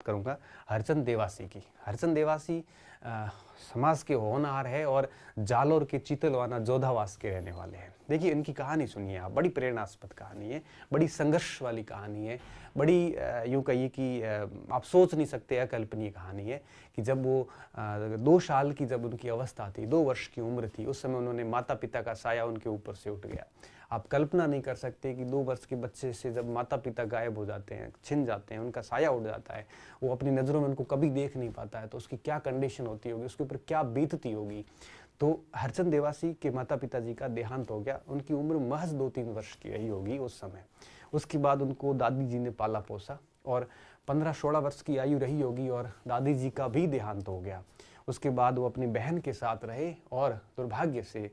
करूँगा हरचंद देवासी की। हरचंद देवासी समाज के होनहार है और जालोर के चीतलवाना जोधावास के रहने वाले हैं। देखिए इनकी कहानी सुनिए आप, बड़ी प्रेरणास्पद कहानी है, बड़ी संघर्ष वाली कहानी है, बड़ी यूँ कहिए कि आप सोच नहीं सकते अकल्पनीय कहानी है कि जब वो 2 साल की जब उनकी अवस्था थी, 2 वर्ष की उम्र थी, उस समय उन्होंने माता पिता का साया उनके ऊपर से उठ गया। आप कल्पना नहीं कर सकते कि 2 वर्ष के बच्चे से जब माता पिता गायब हो जाते हैं, छिन जाते हैं, उनका साया उड़ जाता है, वो अपनी नज़रों में उनको कभी देख नहीं पाता है, तो उसकी क्या कंडीशन होती होगी, उसके ऊपर क्या बीतती होगी। तो हरचंद देवासी के माता पिताजी का देहांत हो गया। उनकी उम्र महज 2-3 वर्ष की रही होगी उस समय। उसके बाद उनको दादी जी ने पाला पोसा और 15-16 वर्ष की आयु रही होगी और दादी जी का भी देहांत हो गया। उसके बाद वो अपनी बहन के साथ रहे और दुर्भाग्य से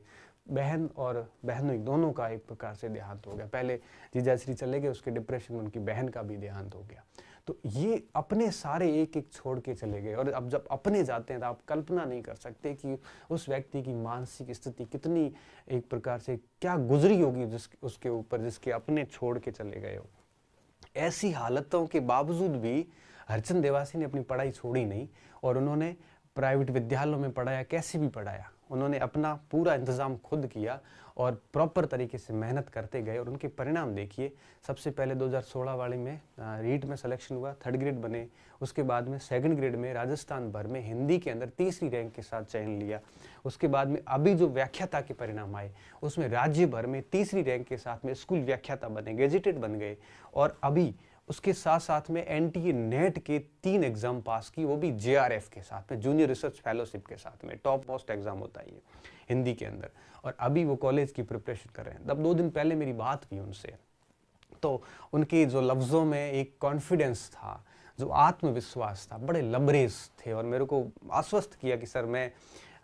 बहन और बहनोई दोनों का एक प्रकार से देहांत हो गया। पहले जीजाश्री चले गए, उसके डिप्रेशन में उनकी बहन का भी देहांत हो गया। तो ये अपने सारे एक एक छोड़ के चले गए, और अब जब अपने जाते हैं तो आप कल्पना नहीं कर सकते कि उस व्यक्ति की मानसिक स्थिति कितनी एक प्रकार से क्या गुजरी होगी उसके ऊपर, जिसके अपने छोड़ के चले गए हो। ऐसी हालतों के बावजूद भी हरचंद देवासी ने अपनी पढ़ाई छोड़ी नहीं और उन्होंने प्राइवेट विद्यालयों में पढ़ाया, कैसे भी पढ़ाया। उन्होंने अपना पूरा इंतज़ाम खुद किया और प्रॉपर तरीके से मेहनत करते गए और उनके परिणाम देखिए। सबसे पहले 2016 वाले में रीट में सिलेक्शन हुआ, 3rd ग्रेड बने। उसके बाद में 2nd ग्रेड में राजस्थान भर में हिंदी के अंदर 3री रैंक के साथ चयन लिया। उसके बाद में अभी जो व्याख्याता के परिणाम आए उसमें राज्य भर में 3री रैंक के साथ में स्कूल व्याख्याता बने, गेजेटेड बन गए। और अभी उसके साथ साथ में एनटीए नेट के 3 एग्जाम पास की, वो भी जेआरएफ के साथ में, जूनियर रिसर्च फेलोशिप के साथ में। टॉप मोस्ट एग्जाम होता है ये हिंदी के अंदर। और अभी वो कॉलेज की प्रिपरेशन कर रहे हैं। तब 2 दिन पहले मेरी बात हुई उनसे, तो उनके जो लफ्ज़ों में एक कॉन्फिडेंस था, जो आत्मविश्वास था, बड़े लबरेज थे। और मेरे को आश्वस्त किया कि सर मैं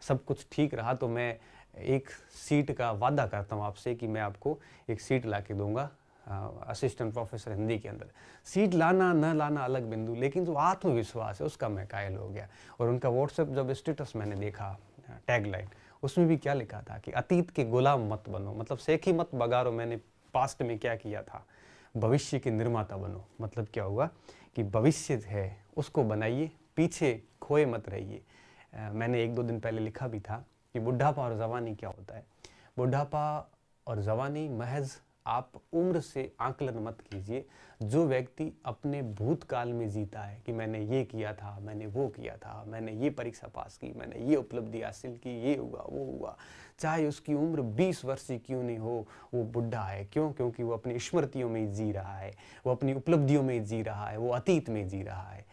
सब कुछ ठीक रहा तो मैं एक सीट का वादा करता हूँ आपसे कि मैं आपको एक सीट ला के दूँगा असिस्टेंट प्रोफेसर हिंदी के अंदर। सीट लाना न लाना अलग बिंदु, लेकिन जो आत्मविश्वास है उसका मैं कायल हो गया। और उनका व्हाट्सएप जब स्टेटस मैंने देखा, टैगलाइन, उसमें भी क्या लिखा था कि अतीत के गुलाम मत बनो, मतलब सेखी मत बगारो, मैंने पास्ट में क्या किया था, भविष्य के निर्माता बनो। मतलब क्या हुआ कि भविष्य है उसको बनाइए, पीछे खोए मत रहिए। मैंने 1-2 दिन पहले लिखा भी था कि बुढ़ापा और जवानी क्या होता है। बुढ़ापा और जवानी महज आप उम्र से आकलन मत कीजिए। जो व्यक्ति अपने भूतकाल में जीता है कि मैंने ये किया था, मैंने वो किया था, मैंने ये परीक्षा पास की, मैंने ये उपलब्धि हासिल की, ये हुआ वो हुआ, चाहे उसकी उम्र 20 वर्ष की क्यों नहीं हो, वो बुढ़ा है। क्यों? क्योंकि वो अपनी स्मृतियों में जी रहा है, वो अपनी उपलब्धियों में जी रहा है, वो अतीत में जी रहा है।